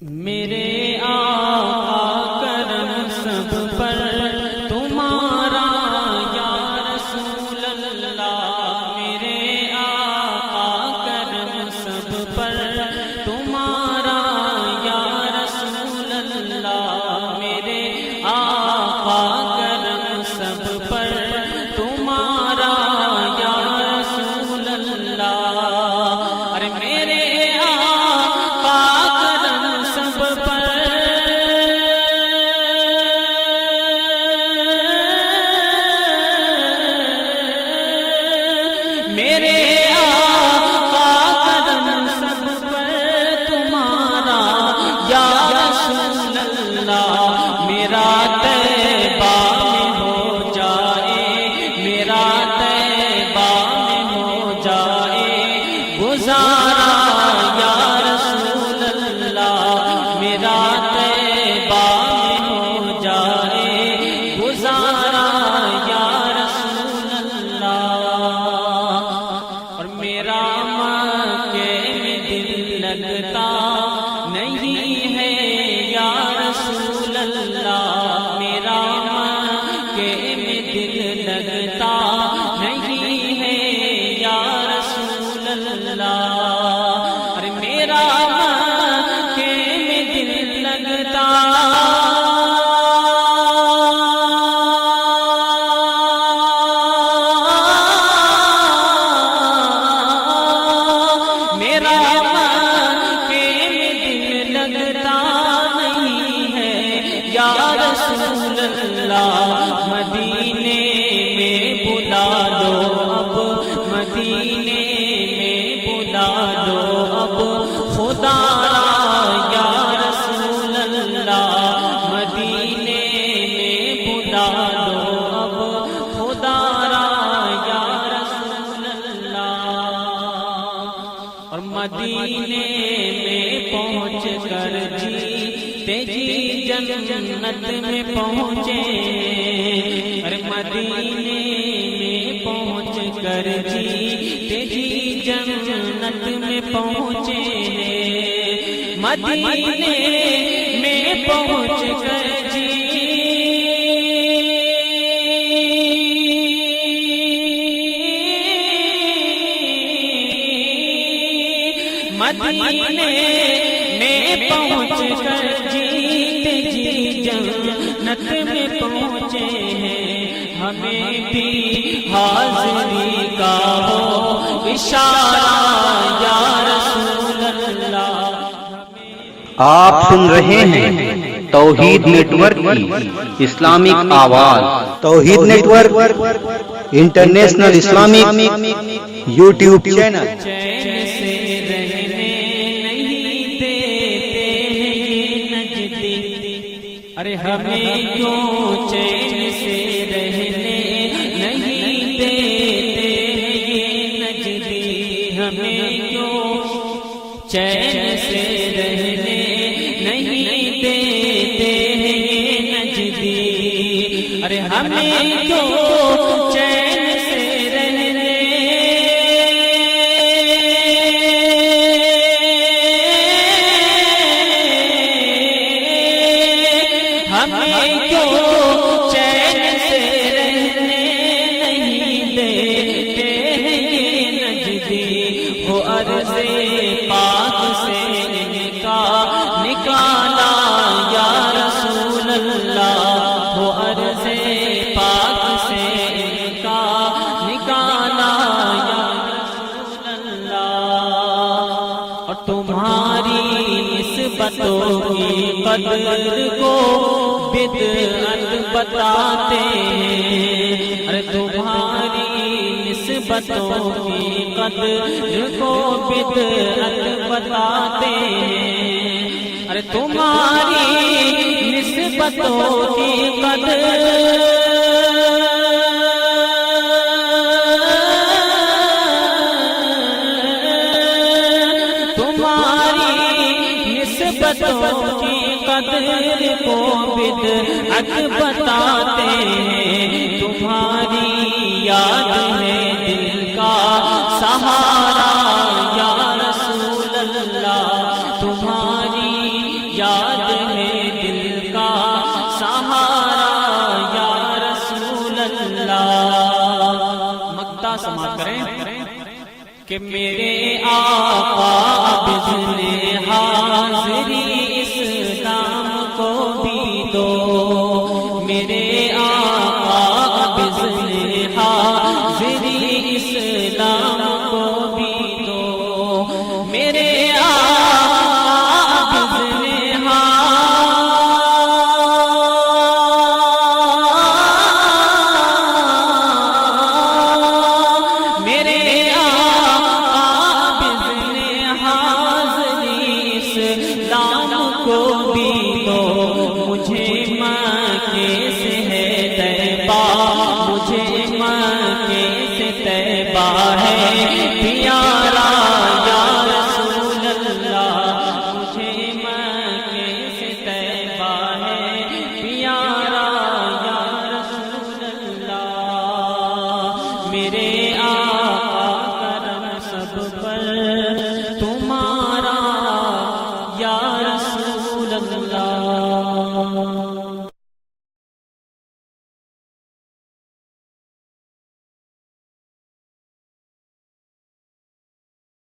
میرے آقا کرم سب پر تمہارا یا رسول اللہ، میرے آقا کرم سب پر تمہارا یا رسول اللہ، میرے آقا کرم سب پر تمہارا یا رسول اللہ، ارے میرے میرے آقا کرم سب پر تمہارا یا رسول اللہ، میرا طیبہ میں ہو جائے، میرا طیبہ میں ہو جائے گزارا یا رسول اللہ، میرا طیبہ میں ہو جائے گزارا یا رسول اللہ، میرا مکے میں دل لگتا نہیں ہے یا رسول اللہ، میرا مکے میں دل لگتا نہیں ہے یا رسول اللہ، ارے میرا مکے میں دل لگتا یا رسول اللہ، مدینے میں بلا دو اب، مدینے میں بلا دو اب خدا را یا رسول اللہ، مدینے میں بلا دو اب خدا را یا رسول اللہ، اور مدینے میں پہنچ کر جی جنت میں پہنچے، ارے مدینے میں پہنچ کر جی جنت میں پہنچے، مدینے میں پہنچ کر مدینے میں پہنچ کر جنت میں پہنچے ہیں، ہمیں بھی حاضری کا ہو اشارہ یا رسول اللہ۔ آپ سن رہے ہیں توحید نیٹ ورک کی اسلامک آواز، Tauheed network international Islamic YouTube channel. ارے ہمیں کیوں چین سے رہنے نہیں دیتے یہ نجدی، ہمیں کیوں چین سے رہنے نہیں دیتے یہ نجدی، ارے ہمیں کیوں چین سے رہنے ہمیں کیوں چین سے رہنے نہیں دیتے یہ نجدی، وہ عرض پاک سے نکالا یا رسول اللہ، وہ عرض پاک سے نکالا یا رسول اللہ، اور تمہاری نسبتوں کی قدر کو بدعت بتاتے ہیں، ارے تمہاری نسبتوں کی قدر کو بدعت بتاتے ہیں، ارے تمہاری نسبتوں کی قدر نسبتوں کی قدر کو بدعت بتاتے ہیں، تمہاری یاد ہے دل کا سہارا یا رسول اللہ، تمہاری یاد ہے دل کا سہارا یا رسول اللہ۔ مقطع سماعت کریں کہ میرے آقا بزن حاضری اسلام کو بھی دو، میرے آقا بزن حاضری اسلام کو بھی دو، میرے آقا بزن میرے اسلام کو بھی دو، مجھے مکے سے ہے طیبہ، مجھے مکے سے طیبہ ہے پیارا یا رسول اللہ، مجھے مکے سے طیبہ ہے پیارا یا رسول اللہ، میرے